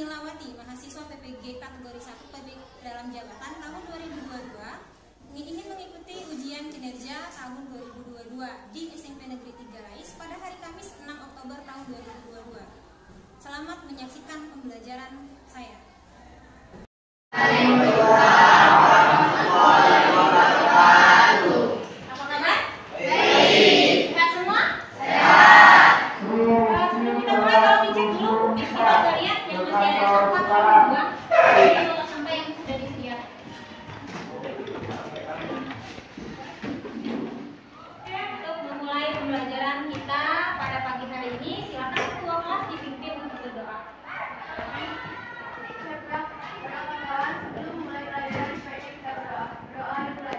Milawati, mahasiswa PPG kategori 1 PB dalam jabatan tahun 2022, ingin mengikuti ujian kinerja tahun 2022 di SMP Negeri 3 Rais pada hari Kamis 6 Oktober tahun 2022. Selamat menyaksikan pembelajaran saya. Pembelajaran kita pada pagi hari ini, silakan ketua kelas dipimpin untuk berdoa. Kawan-kawan, sebelum mulai pelajaran baik kita berdoa. Doa dimulai.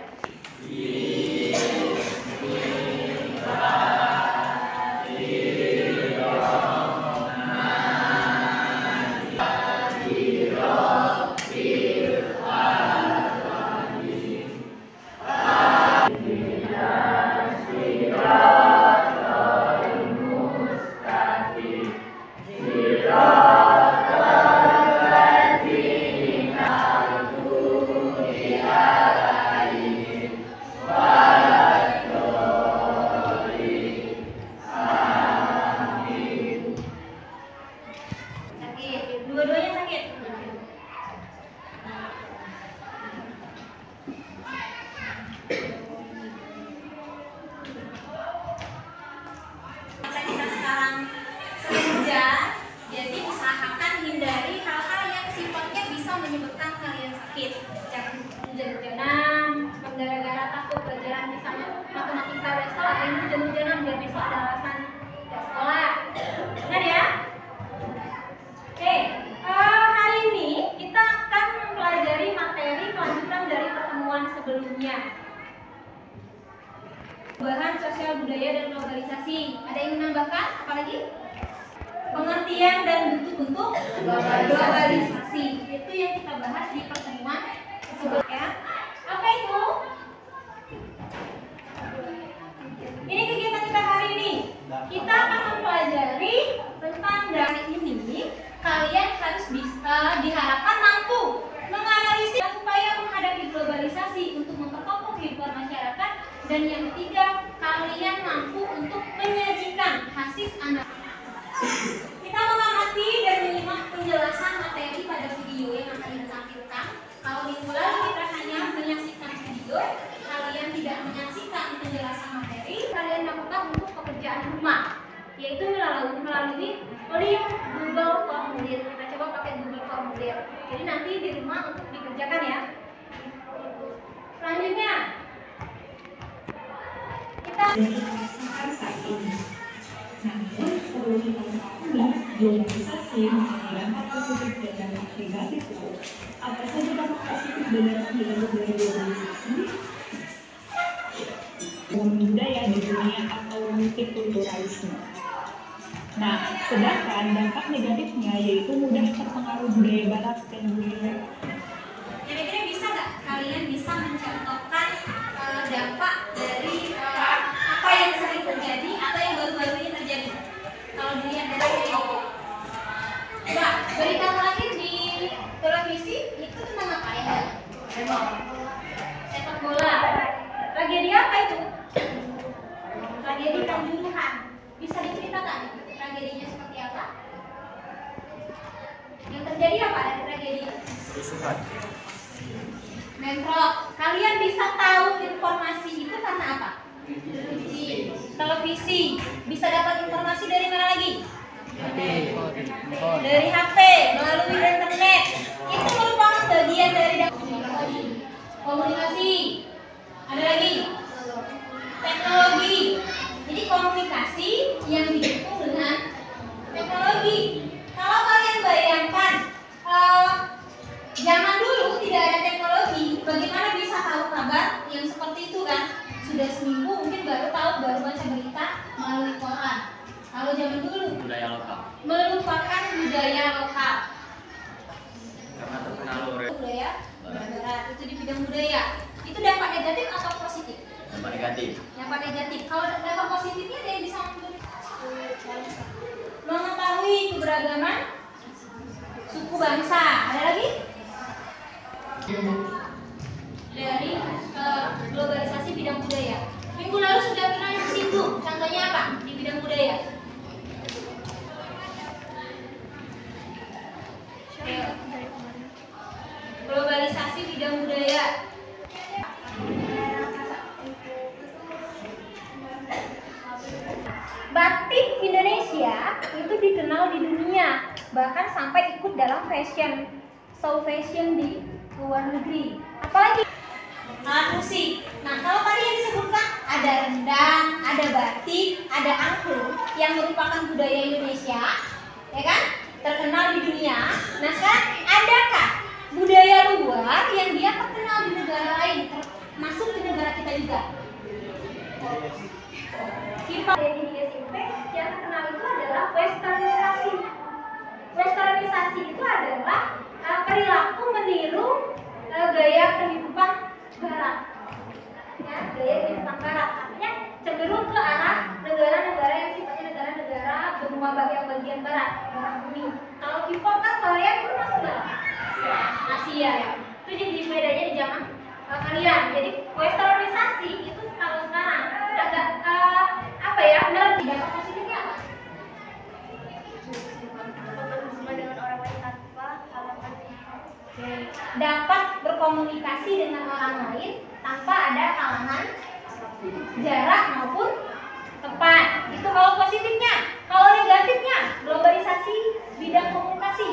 Dua-duanya sakit. Mata kita sekarang kerja, jadi usahakan hindari hal-hal yang sifatnya bisa menyebabkan kalian sakit. Jangan hujan-hujanan, gara-gara takut pelajaran misalnya matematika besok ada yang hujan-hujanan biar besok ada alasan tidak sekolah. Benar ya? Oke, hari ini kita akan mempelajari materi kelanjutan dari pertemuan sebelumnya. Perubahan sosial budaya dan globalisasi. Ada yang menambahkan? Apalagi? Pengertian dan bentuk-bentuk globalisasi. Itu yang kita bahas di pertemuan sebelumnya. Apa itu? Ini kegiatan kita hari ini. Kita akan mempelajari tentang dari ini. Kalian harus bisa diharapkan mampu menganalisis upaya menghadapi globalisasi untuk memperkokoh kehidupan masyarakat, dan yang ketiga, kalian mampu untuk menyajikan hasil analisis. Kita mengamati dan menyimak penjelasan materi pada video yang akan ditampilkan. Kalau minggu lalu kita hanya menyaksikan video, kalian tidak menyaksikan penjelasan materi, kalian lakukan untuk pekerjaan rumah, yaitu melalui link Google Formulir. Kita coba pakai Google Formulir. Jadi nanti di rumah untuk dikerjakan ya. Selanjutnya kita saat ini. Namun perlu kita ketahui globalisasi menghilangkan positif dan negatif. Apa saja dampak positif dan negatif dari globalisasi? Budaya di dunia atau multikulturalisme. Nah, sedangkan dampak negatifnya yaitu mudah terpengaruh budaya barat dan budaya. Kira-kira bisa nggak kalian bisa mencontohkan dampak dari apa yang sering terjadi atau yang baru-baru ini terjadi? Kalau dilihat dari ini, coba berita terakhir di televisi itu tentang apa ya? Sepak bola. Tragedi apa itu? Tragedi Kanjuruhan. Bisa diceritakan tragedinya seperti apa? Yang terjadi apa dari tragedi? Bentrok. Kalian bisa tahu informasi itu karena apa? Televisi. Bisa dapat informasi dari mana lagi? Dari HP, melalui internet. Itu merupakan bagian dari komunikasi. Ada lagi? Teknologi. Jadi komunikasi yang didukung dengan teknologi. Kalau kalian bayangkan zaman dulu tidak ada teknologi, bagaimana bisa tahu kabar yang seperti itu kan? Sudah seminggu mungkin baru tahu, baru baca berita melalui koran. Kalau zaman dulu budaya lokal merupakan budaya lokal. karena terpengaruh Budaya barat itu di bidang budaya. Itu dampak negatif atau positif? dampak negatif. Dampak negatif. Kalau dampak positifnya ada yang bisa mengetahui keberagaman suku bangsa. Ada lagi? Dari globalisasi bidang budaya. Minggu lalu sudah pernah disinggung. Contohnya apa di bidang budaya? Globalisasi bidang budaya. Batik Indonesia itu dikenal di dunia, bahkan sampai ikut dalam fashion, show fashion di luar negeri. Apalagi alat musik. Nah, kalau tadi yang disebutkan ada rendang, ada batik, ada angklung yang merupakan budaya Indonesia, ya kan? Terkenal di dunia. Nah, sekarang adakah budaya luar yang dia terkenal di negara lain, masuk di negara kita juga? Kita di SMP yang terkenal itu adalah westernisasi. Westernisasi itu adalah perilaku meniru gaya kehidupan barat, ya, gaya kehidupan barat. Artinya cenderung ke arah negara-negara yang sifatnya negara-negara benua bagian barat bumi. Kalau K-pop kan Korea itu masuk dalam Asia, ya. Itu jadi bedanya di zaman kalian. Jadi westernisasi itu kalau sekarang agak apa ya, benar tidak positifnya apa? Dengan orang lain tanpa halangan. Dapat berkomunikasi dengan orang lain tanpa ada halangan jarak maupun tempat. Itu kalau positifnya. Kalau negatifnya, globalisasi bidang komunikasi.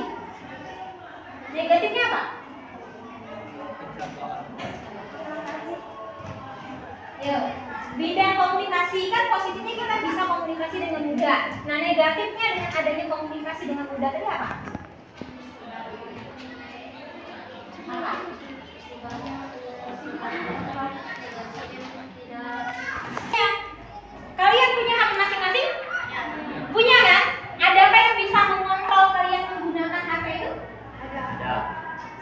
Negatifnya apa? Yo, bidang komunikasi kan positifnya kita bisa komunikasi dengan mudah. Nah, negatifnya dengan adanya komunikasi dengan mudah tadi apa? Ya, kalian punya HP masing-masing? Punya kan? Adakah yang bisa mengontrol kalian menggunakan HP itu? Ada.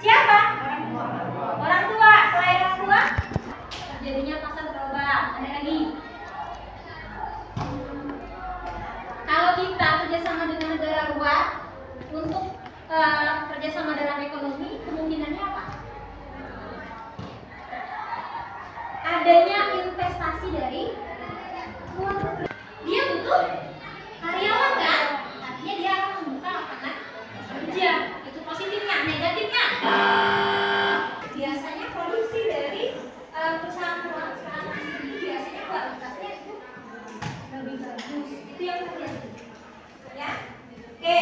Siapa? Orang tua. Selain orang tua, jadinya pasal global. Ada lagi. Kalau kita kerjasama dengan negara luar untuk kerjasama dalam ekonomi, kemungkinannya apa? Adanya investasi dari luar negeri. Dia butuh karyawan kan? Artinya dia akan membuka lapangan kerja. Itu positifnya. Negatifnya, biasanya produksi dari perusahaan asing itu biasanya kualitasnya itu lebih bagus. Itu yang terjadi. Ya, oke.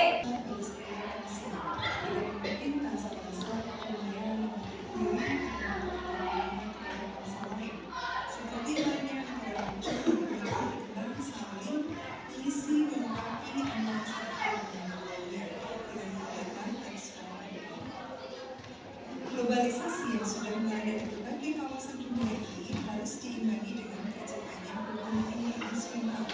Globalisasi yang sudah melanda di berbagai kawasan dunia ini harus diimbangi dengan terciptanya ekonomi yang nasional.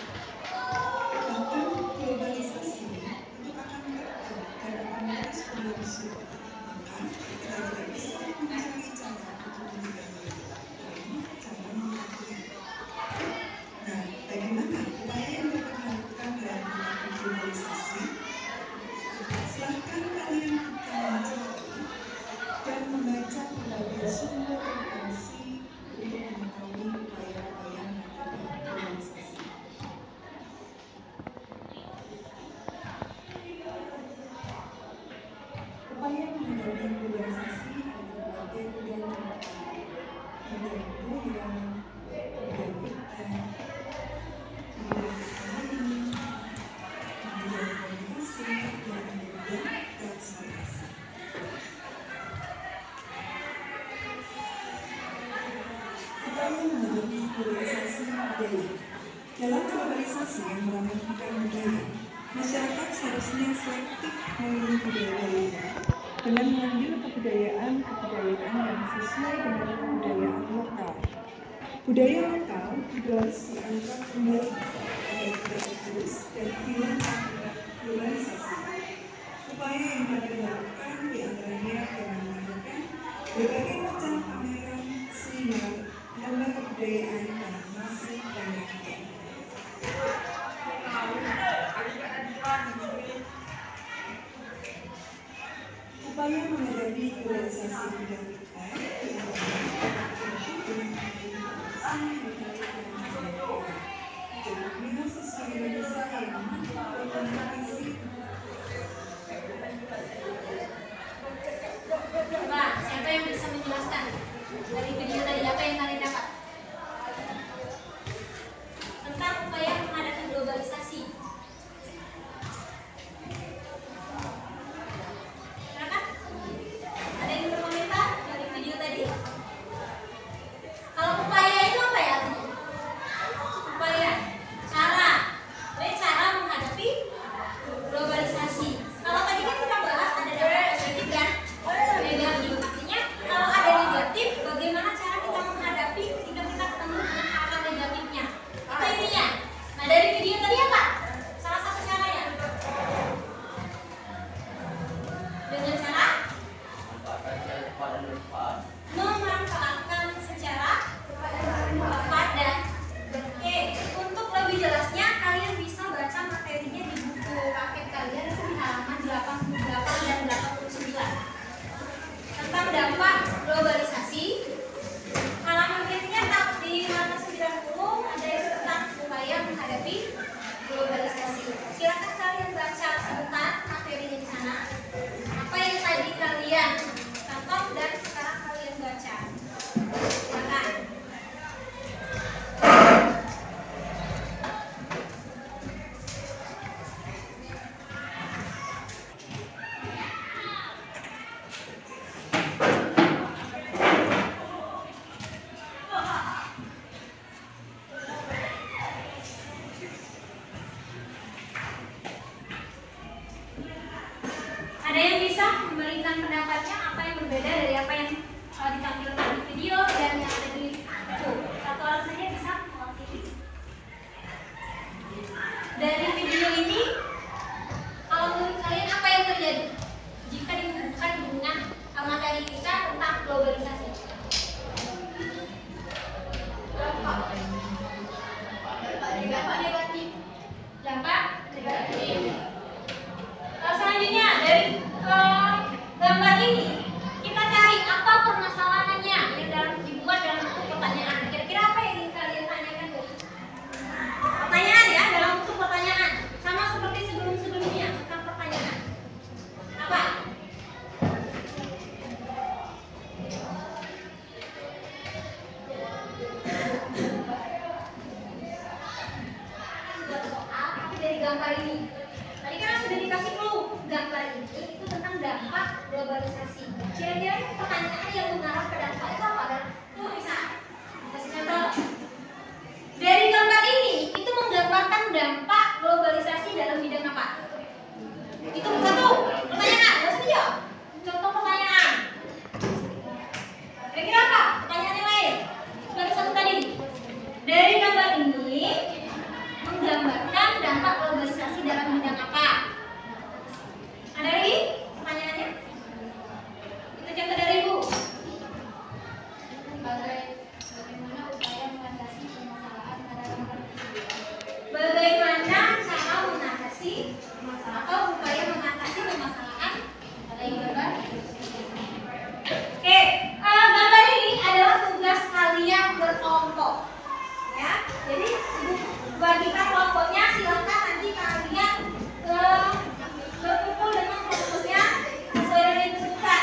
Bahkan globalisasi itu akan terus dan akan terus berlangsung. Maka kita tidak bisa mencari cara untuk meninggalkan cara mengikuti. Nah, bagaimana upaya yang dapat dilakukan dalam menghadapi globalisasi? Silahkan kalian buka mencari dan membaca berbagai sumber referensi untuk mengetahui upaya-upaya menghadapi globalisasi. Upaya menghadapi globalisasi ada berbagai bidang penelitian, bidang budaya, bidang militer, bidang ekonomi, bidang komunikasi, dan bidang transportasi. Upaya menghadapi globalisasi budaya. Dalam globalisasi yang meramaikan budaya, masyarakat seharusnya selektif memilih budaya lainnya dengan mengambil kebudayaan yang sesuai dengan kebudayaan lokal. Budaya lokal juga harus diangkat kembali agar tidak tergerus dan hilang akibat globalisasi. Upaya yang dapat dilakukan diantaranya dengan mengadakan berbagai macam pameran, seminar, lomba kebudayaan dan masih banyak lagi. Upaya menghadapi globalisasi bidang kita yang berkaitan dengan dengan sesuai Indonesia yang berkomunikasi. Coba, siapa yang bisa menjelaskan dari video tadi apa yang kalian dapat tentang upaya menghadapi globalisasi? Silakan. Ada yang berkomentar dari video tadi? Kalau upaya itu apa ya? Upaya, cara, cara menghadapi globalisasi. Kalau tadi kan kita bahas ada dampak positif dan negatif. Artinya kalau ada negatif, bagaimana cara kita menghadapi ketika kita ketemu dengan hal-hal negatifnya? Itu intinya. Nah dari video tadi apa? Salah satu caranya dengan cara memanfaatkan secara tepat dan oke. Untuk lebih jelasnya kalian bisa baca materinya di buku paket kalian itu di halaman 88 dan 89 tentang dampak globalisasi. Halaman berikutnya di halaman 90 ada yang tentang upaya menghadapi globalisasi. Silakan kalian baca sebentar materinya di sana. Apa yang tadi kalian tonton dan sekarang kalian baca. Silakan. Ada yang bisa memberikan pendapatnya apa yang berbeda dari apa yang ditampilkan di video dan yang ada di buku? Satu orang saja bisa mewakili. Dari video ini, kalau menurut kalian apa yang terjadi jika dihubungkan dengan materi kita tentang globalisasi? Dampak negatif. Dampak negatif. Selanjutnya dari gambar ini kita cari apa permasalahannya yang dibuat dalam bentuk pertanyaan. Kira-kira apa yang ingin kalian tanyakan? Pertanyaan ya, dalam bentuk pertanyaan, sama seperti sebelum-sebelumnya tentang pertanyaan. Apa? Buat soal tapi dari gambar ini. Tadi kan sudah dikasih clue, gambar ini itu tentang dampak globalisasi. Kira-kira pertanyaan yang mengarah ke dampak itu apa? Dan itu bisa kasih contoh. Dari gambar ini itu menggambarkan dampak globalisasi dalam bidang apa? Itu satu pertanyaan, nggak usah dijawab. Contoh pertanyaan. Kira-kira apa? Pertanyaan yang lain. Baru satu tadi. Dari gambar ini menggambarkan dampak globalisasi dalam bidang apa? Ada lagi pertanyaannya? Itu contoh dari Ibu. Bagaimana upaya mengatasi permasalahan Bagaimana cara mengatasi atau upaya mengatasi permasalahan pada gambar? Oke, gambar ini adalah tugas kalian berkelompok. Ya, jadi bagikan kelompoknya, silakan nanti kalian berkumpul dengan kelompoknya sesuai dengan yang disebutkan.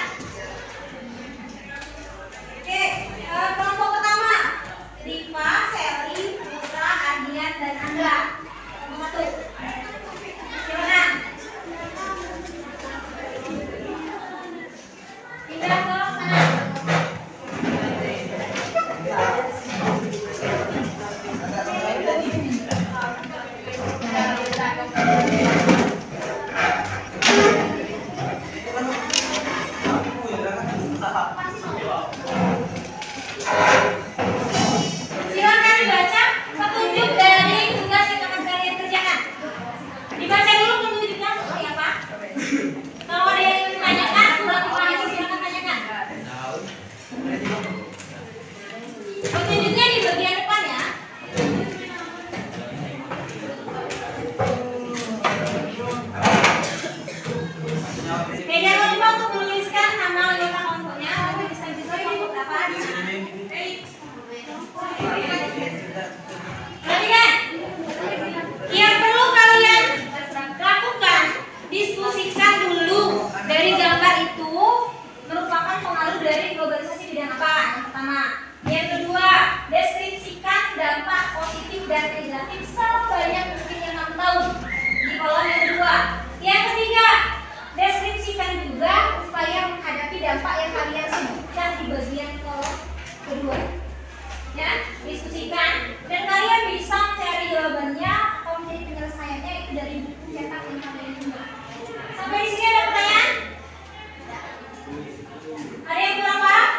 Oke, kelompok pertama Rifa, Sally, Putra, Adian, dan Andra. Kelompok satu. Silakan. Pindah ke sana. Silakan dibaca petunjuk dari tugas yang akan kalian kerjakan. Dibaca dulu petunjuknya seperti apa. Kalau ada yang ingin ditanyakan, lagi silakan tanyakan. Petunjuknya di bagian depan ya. Jangan lupa untuk menuliskan dengan apa? Yang pertama. Yang kedua, deskripsikan dampak positif dan negatif sebanyak mungkin yang kamu tahu di kolom yang kedua. Yang ketiga, deskripsikan juga upaya menghadapi dampak yang kalian sebutkan di bagian kolom kedua. Ya, diskusikan dan kalian bisa mencari jawabannya atau menjadi penyelesaiannya itu dari buku cetak yang kalian punya. Sampai di sini ada pertanyaan? Ada yang kurang paham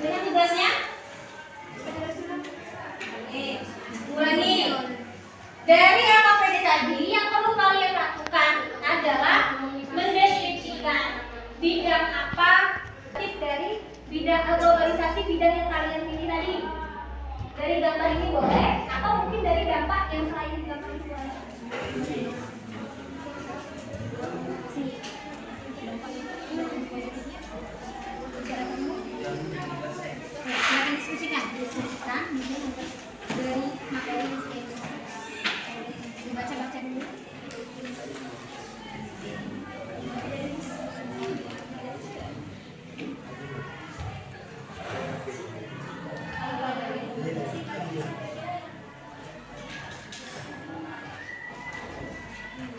dengan tugasnya? Oke, ulangi. Dari LKPD tadi yang perlu kalian lakukan adalah mendeskripsikan bidang apa dari bidang globalisasi bidang yang kalian pilih tadi. Dari gambar ini boleh atau mungkin dari dampak yang selain gambar itu boleh. Silakan diskusikan dari materi ini. Dibaca-baca dulu.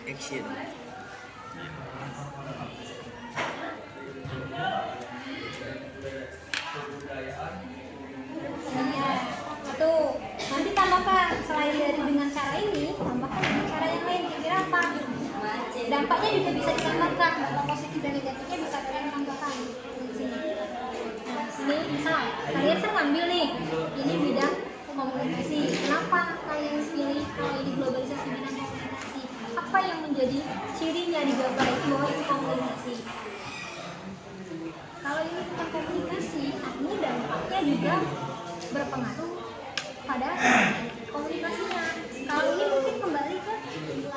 Action. Tuh, nanti tambahkan selain dari dengan cara ini, tambahkan dengan cara yang lain. Kira-kira apa? Dampaknya juga bisa ditambahkan, dampak positif dan negatifnya bisa kalian tambahkan di sini. Nah, di sini misal kalian kan ngambil nih, ini bidang komunikasi. Kenapa kalian pilih kalau ini globalisasi bidang komunikasi? Apa yang menjadi cirinya di gambar itu bahwa itu komunikasi? Kalau ini tentang komunikasi, ini dampaknya juga berpengaruh pada komunikasinya. Kalau ini mungkin kembali ke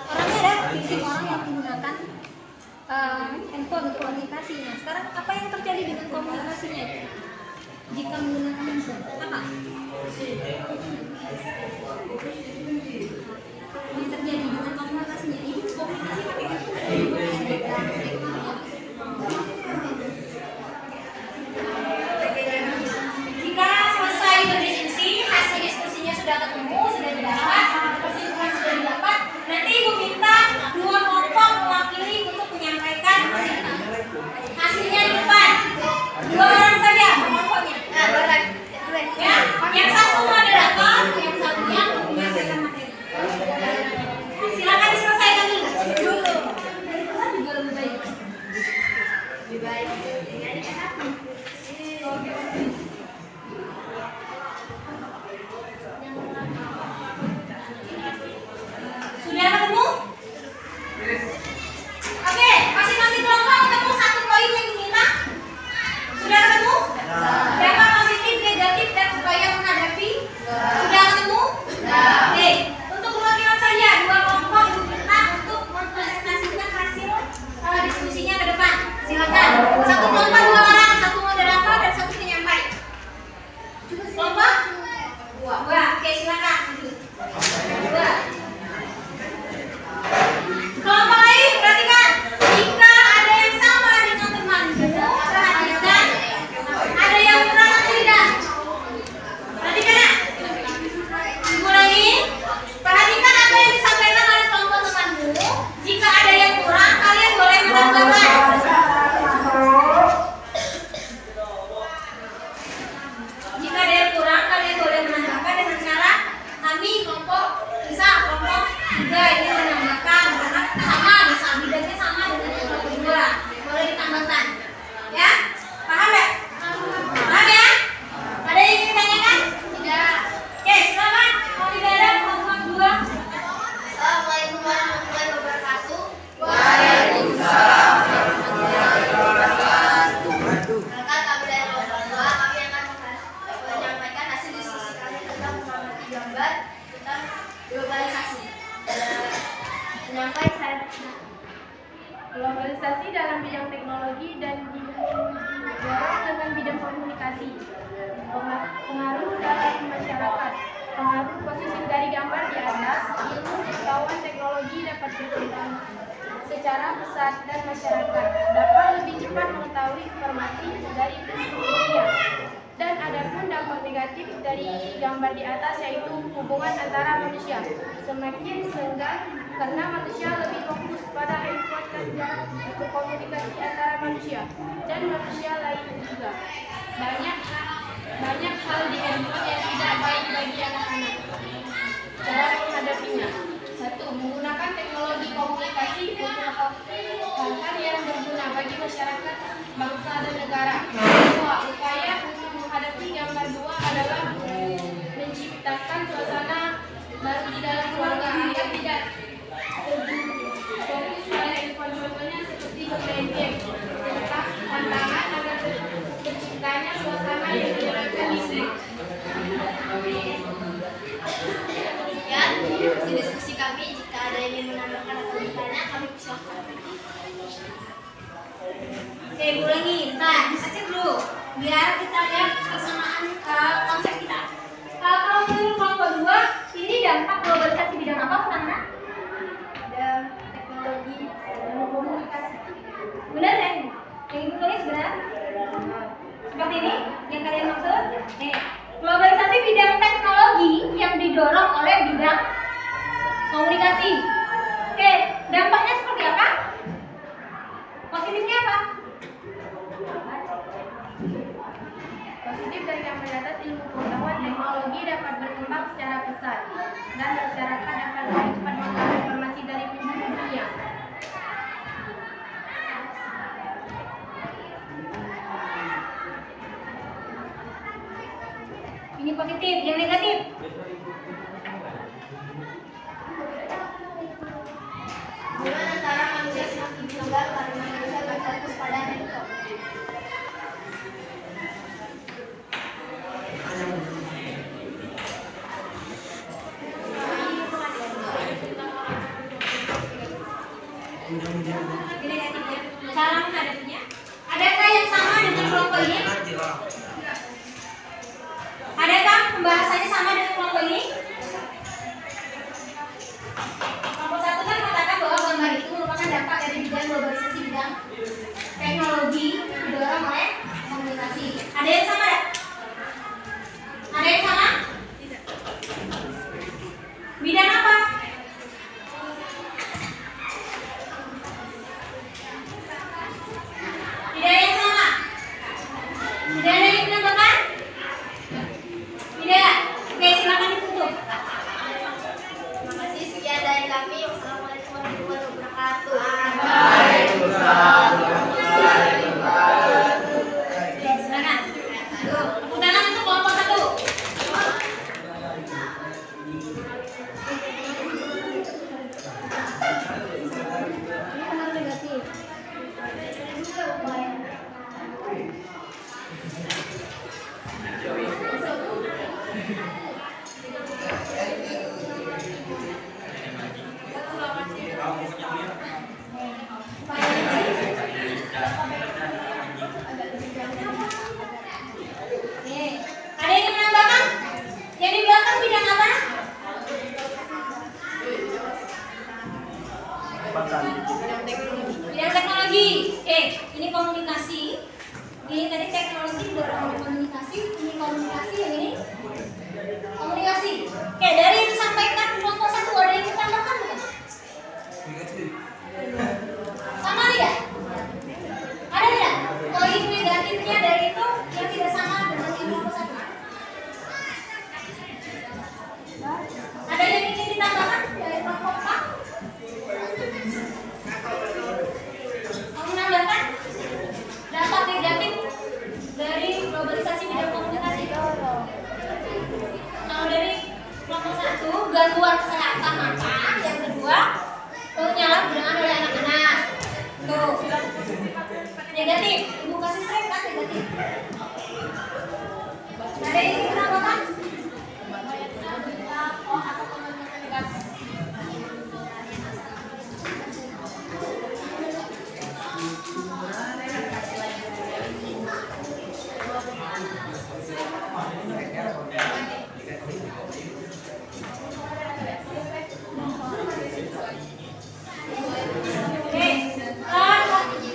orangnya ada fisik orang yang menggunakan handphone untuk komunikasi. Nah, sekarang apa yang terjadi dengan komunikasinya itu? Jika menggunakan handphone, apa? Yang terjadi dengan komunikasinya ini komunikasi pakai handphone. Jika selesai berdiskusi, hasil diskusinya sudah ketemu, sudah didapat, kesimpulan sudah didapat, nanti ibu minta dua kelompok mewakili untuk menyampaikan hasilnya di depan. Dua orang saja kelompoknya. Nah, ya, yang satu moderator, yang satunya menyampaikan materi. Silakan diselesaikan dulu. Dari kelas juga lebih baik. Lebih baik. Sudah ketemu? Oke, masing-masing kelompok ketemu satu poin yang diminta. Sudah ketemu? Dampak positif, negatif, dan upaya menghadapi. Sudah ketemu? Oke, untuk perwakilan saja dua kelompok diminta untuk mempresentasikan hasil diskusinya ke depan. Silakan. Satu kelompok dua orang, satu moderator dan satu penyampai. Kelompok? Dua. Oke, silakan. Dua. Kelompok lain, perhatikan. Jika ada yang sama dengan temanmu, perhatikan. Ada yang kurang atau tidak? Perhatikan ya. Ulangi. Perhatikan apa yang disampaikan oleh kelompok temanmu. Jika ada yang kurang, kalian boleh menambahkan. Jika ada yang kurang, kalian boleh menambahkan dengan cara kami kelompok kelompok 3 ini menambahkan karena sama, bisa bidangnya sama dengan kelompok kedua, boleh ditambahkan, ya? Paham ya? Paham ya? Ada yang ingin ditanyakan? Tidak. Oke, silakan. Kalau tidak ada kelompok 2. Assalamualaikum warahmatullahi wabarakatuh. Waalaikumsalam warahmatullahi wabarakatuh. Silakan kami dari kelompok 2, kami akan menyampaikan hasil diskusi kami tentang mengamati gambar tentang globalisasi. Penyampai saya. Globalisasi dalam bidang teknologi dan didorong dengan bidang komunikasi. Pengaruh dalam masyarakat. Pengaruh positif dari gambar di atas, ilmu pengetahuan teknologi dapat berkembang secara pesat dan masyarakat dapat lebih cepat mengetahui informasi dari penjuru dunia. gambar di atas yaitu hubungan antara manusia. Semakin senggang karena manusia lebih fokus pada meningkatkan jarak berkomunikasi antara manusia dan manusia lain juga. Banyak hal di handphone yang tidak baik bagi anak-anak. Cara menghadapinya: 1. Menggunakan teknologi komunikasi untuk hal-hal yang berguna bagi masyarakat, bangsa, dan negara. 2. Upaya untuk menghadapi gambar 2 adalah menciptakan suasana baru di dalam keluarga agar tidak fokus pada handphone, contohnya seperti bermain game. Tantangan agar terciptanya suasana yang menyenangkan listrik. Demikian diskusi kami. Jika ada yang ingin menambahkan atau bertanya, kami persilahkan. Oke, ulangi. Nah, cek dulu biar kita lihat persamaan konsep kita. Kalau menurut kelompok 2, ini dampak globalisasi bidang apa pertama? Dan teknologi dan komunikasi. Benar ya? Yang ibu tulis benar? Seperti ini yang kalian maksud? Nih, globalisasi bidang teknologi yang didorong oleh bidang komunikasi. Oke, dampaknya seperti apa? Positifnya apa? Positif dari gambar di atas, ilmu pengetahuan teknologi dapat berkembang secara pesat dan masyarakat dapat lebih cepat mengetahui informasi dari penjuru dunia. Ini positif, yang negatif. Hubungan antara manusia semakin senggang karena manusia berfokus pada handphone. Ini negatifnya. Cara menghadapinya. Adakah yang sama dengan kelompok ini? Adakah pembahasannya sama dengan kelompok ini? Kelompok 1 kan mengatakan bahwa gambar itu merupakan dampak dari bidang globalisasi bidang teknologi didorong oleh komunikasi. Ada yang sama ya? Ada yang sama? Tidak. Bidang apa? Tidak ada yang sama? Tidak ada yang menambahkan? Tidak. Oke, silakan ditutup. Terima kasih, sekian dari kami. Wassalamualaikum warahmatullahi wabarakatuh. Oke, silakan. Tuh, tepuk tangan untuk kelompok 1. Ini benar negatif. Oke, ada yang menambahkan? Yang di belakang bidang apa? Bidang teknologi. Oke, ini komunikasi. Ini tadi teknologi didorong oleh komunikasi. Ini komunikasi, yang ini komunikasi. Oke, dari yang disampaikan kelompok 1 ada yang ditambahkan bukan? Sama tidak? Ada tidak? Poin negatifnya dari itu yang tidak sama dengan yang kelompok 1. Ada yang ingin ditambahkan dari kelompok 4? Mau menambahkan dampak negatif dari globalisasi bidang komunikasi? Kalau dari kelompok 1, gangguan kesehatan mata. Yang kedua, penyalahgunaan oleh anak-anak. Tuh, negatif. Ibu kasih saya kan negatif. Ada yang ingin ditambahkan? Atau komentar negatif? Oke,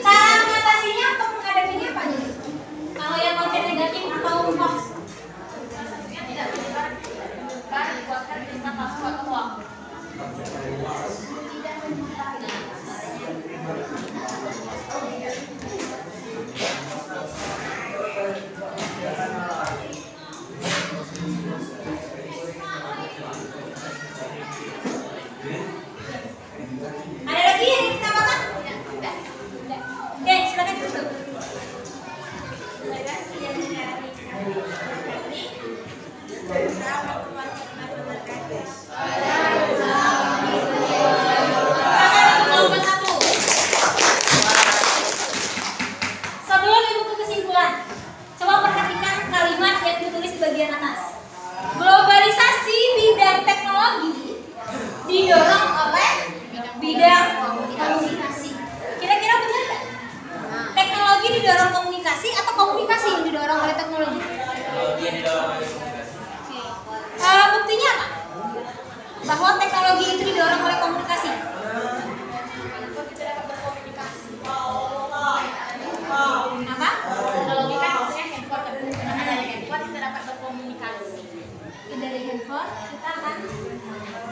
cara mengatasinya atau menghadapinya apa nih? Kalau yang konten negatif atau hoax? tutup. Terima kasih yang dari kami. Sebelum ibu ke kesimpulan, coba perhatikan kalimat yang ditulis di bagian atas. Globalisasi bidang teknologi didorong oleh bidang komunikasi. Kira-kira benar nggak? Teknologi didorong komunikasi atau komunikasi yang didorong oleh teknologi? Teknologi yang didorong oleh komunikasi. Buktinya apa? Bahwa teknologi itu didorong oleh komunikasi. Apa? Teknologi kan maksudnya handphone, dengan adanya handphone kita dapat berkomunikasi. Dari handphone kita akan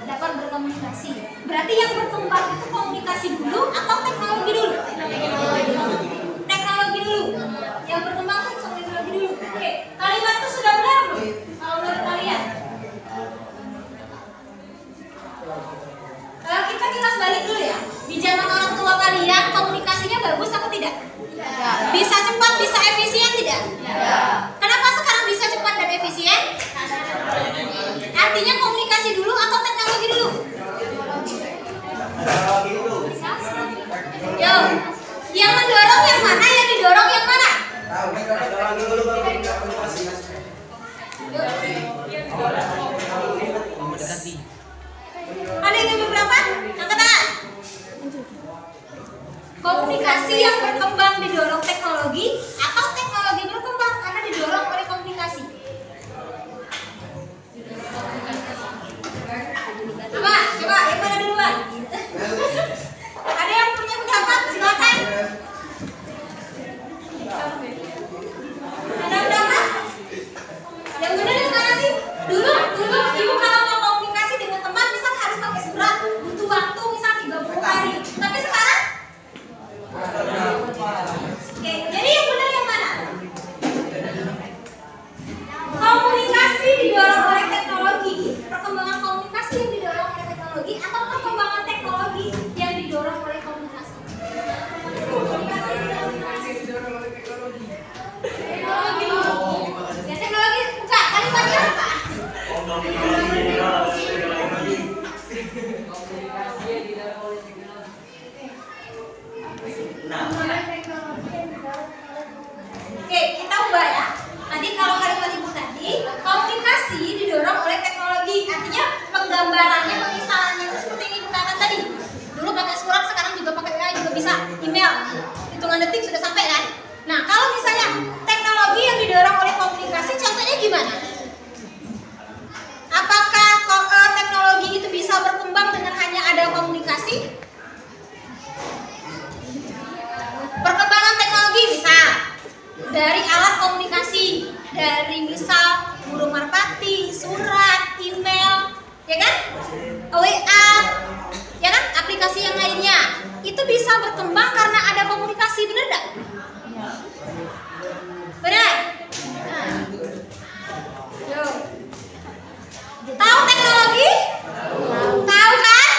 dapat berkomunikasi. Berarti yang berkembang itu komunikasi dulu atau teknologi dulu? Teknologi dulu. Yang berkembang itu teknologi dulu. Oke, kalimat itu sudah benar belum? Kalau menurut kalian? Kita kilas balik dulu ya. Di zaman orang tua kalian komunikasinya bagus atau tidak? Bisa cepat, bisa efisien tidak? Kenapa sekarang bisa cepat dan efisien? Artinya komunikasi dulu atau teknologi dulu? Yo, yang mendorong yang mana? Yang didorong yang mana? Mendekati. Ada yang beberapa? Angkat tangan. Komunikasi yang berkembang didorong teknologi atau teknologi berkembang karena didorong oleh komunikasi? Apa? Coba yang mana duluan? Ada yang punya pendapat? Silakan. Ada pendapat? Yang benar yang mana sih? Dulu ibu kalau mau komunikasi dengan teman misal harus pakai surat, butuh waktu misal 30 hari. Tapi sekarang? Oke, jadi yang benar yang mana? Komunikasi didorong oleh teknologi. Perkembangan komunikasi yang didorong oleh teknologi atau perkembangan teknologi yang didorong oleh komunikasi? Teknologi dulu. Ya teknologi buka kalimatnya apa? Oke, kita ubah ya. Tadi kalau kalimat ibu tadi, komunikasi didorong oleh teknologi. Artinya penggambarannya, pemisalannya itu seperti yang ibu katakan tadi. Dulu pakai surat, sekarang juga pakai WA juga bisa, email. Hitungan detik sudah sampai kan? Nah, kalau misalnya teknologi yang didorong oleh komunikasi, contohnya gimana? Apakah teknologi itu bisa berkembang dengan hanya ada komunikasi? Perkembangan teknologi bisa dari alat komunikasi, dari misal burung merpati, surat, email, ya kan? WA, ya kan? Aplikasi yang lainnya itu bisa berkembang karena ada komunikasi, benar nggak? Benar? Yo. Tahu teknologi? Tahu kan?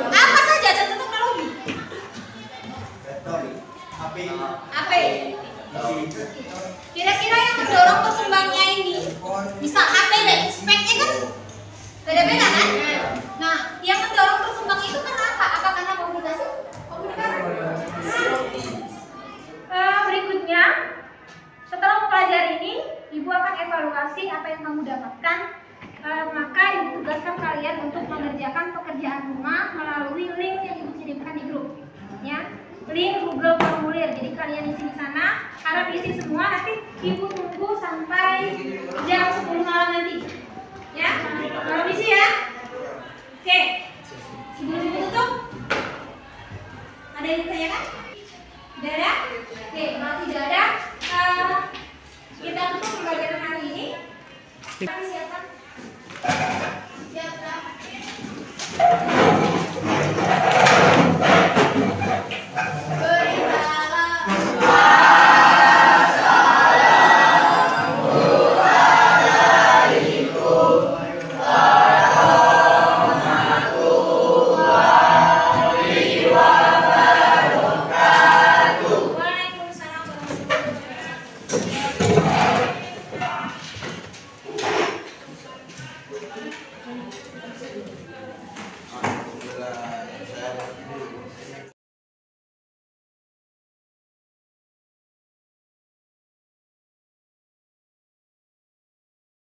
Apa saja contoh teknologi? HP. Kira-kira yang mendorong berkembangnya ini, misal HP deh, speknya kan beda-beda kan? Nah, yang mendorong berkembang itu karena apa? Apa karena komunikasi? Berikutnya, setelah mempelajari ini, ibu akan evaluasi apa yang kamu dapatkan. Maka ibu tugaskan kalian untuk mengerjakan pekerjaan rumah melalui link yang ibu kirimkan di grup, ya. Link Google Formulir. Jadi kalian isi di sana, harap isi semua. Nanti ibu tunggu sampai jam 10 malam nanti, ya. Kalau isi ya. Oke. Sebelum ibu tutup, ada yang ditanyakan? Tidak ada? Oke, kalau tidak ada, kita tutup pembelajaran hari ini.